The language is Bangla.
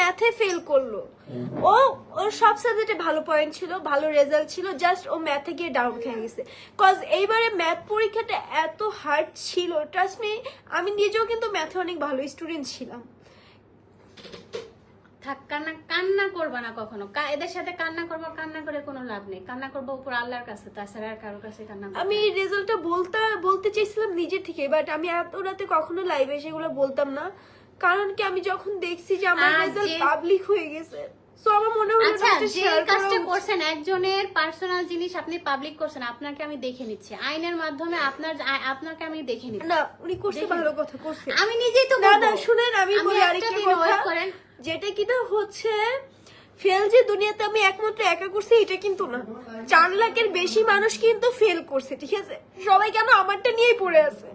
ম্যাথে ফেল করলো। ওর সব সাবজেক্টে ভালো পয়েন্ট ছিল, ভালো রেজাল্ট ছিল, জাস্ট ও ম্যাথে গিয়ে ডাউন খেয়ে গেছে। কজ এইবারে ম্যাথ পরীক্ষাটা এত হার্ড ছিল, ট্রাস্ট মি, আমি নিজেও কিন্তু ম্যাথে অনেক ভালো স্টুডেন্ট ছিলাম। থাক, কান্না করবা না কখনো। এদের সাথে কান্না করবো, কান্না করে কোনো লাভ নেই। কান্না করবো উপর আল্লাহর কাছে, তাছাড়া আর কারোর কাছে কান্না করবো না। আমি রেজাল্টটা বলতে চাইছিলাম নিজে থেকে, বাট আমি এত রাতে কখনো লাইভে সেগুলো বলতাম না, কারণ কি আমি যখন দেখছি যে আমার রেজাল্ট পাবলিক হয়ে গেছে, সো আমার মনে হলো আচ্ছা, যে কাজটা করছেন, একজনের পার্সোনাল জিনিস আপনি পাবলিক করছেন, আপনাকে আমি দেখে নিচ্ছি আইনের মাধ্যমে, আপনাকে আমি দেখে নিচ্ছি। না, উনি করছে, ভালো কথা করছে। আমি নিজেই তো না বলবো। না শুনেন, আমি বলি আরেকটা কথা, যেটা কিনা হচ্ছে ফেল যে দুনিয়াতে আমি একমাত্র একা করছি এটা কিন্তু না, 4 লাখের বেশি মানুষ কিন্তু ফেল করছে, ঠিক আছে? সবাই কেন আমারটা নিয়েই পড়ে আছে।